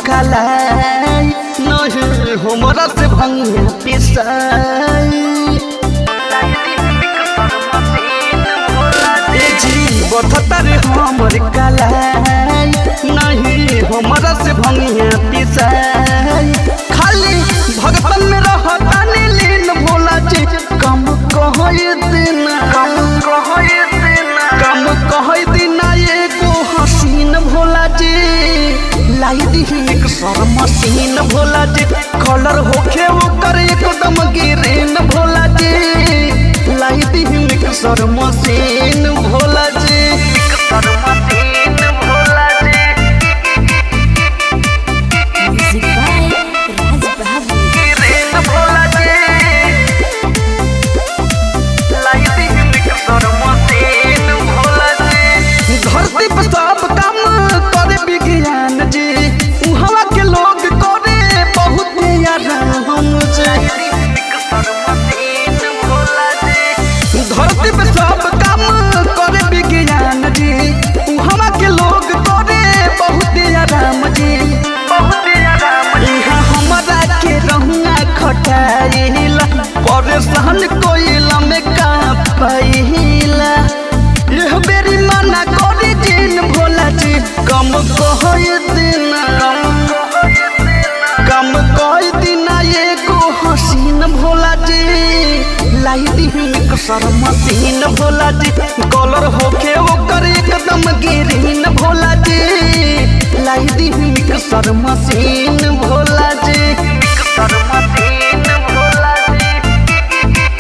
कलाई नहीं हमरा से भंगिया पिसाई बथतर हमर कलाई नहीं हमरा से भंगिया पिसाई खाली भगतन में रहता लीन भोला जी कम कहै देना एगो हसीन भोला जी लाई दी एक सर मशीन भोला जी कलर होखे ओकर एकदम गिरेन भोला जी लाई दी एक सर मशीन भोला जी एक सर मशीन भोला जी गिरेन भोला जी लाई दी एक सर मशीन भोला जी धरती पर सब काम करे विज्ञान जी उहवा के लोग करे बहुत आराम जी धरती पे सब काम करे विज्ञान जी उहवा के लोग करे बहुत आराम जी यहाँ हमरा के रहुआ खटाइला परेशान कोइला में का पाइला यह बेरी मना करी जिन भोला जी कम कहै देना एगो हसीन भोला जी लाई दी एक सर मशीन भोला जी कलर होखे ओकर एकदम गिरीन भोला जी लाई दी एक सर मशीन भोला जी एक सर मशीन भोला जी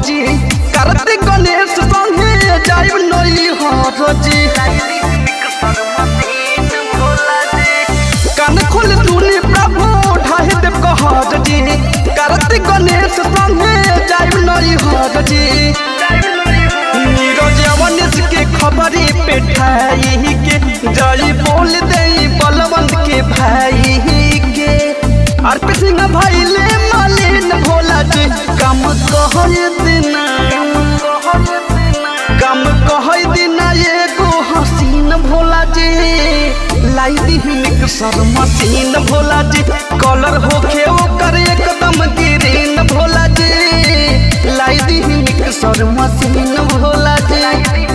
जी कार्तिक गणेश संगे जाइब नई हर जी कान खोल सुनी प्रभु ढाई देव कहर जी कार्तिक गणेश संगे जाइब नई हर जी नीरज अवनीश के खबरी पे ठाई के जय बोल दे बलवंत के भाई के अर्पित सिंह भाई ले मालिन भोला जी कम कहै देना एगो हसीन भोला जी लाई दी एक सर मशीन भोला जी कलर होखे ओकर एकदम गिरीन भोला जी लाई दी एक सर मशीन भोला जी।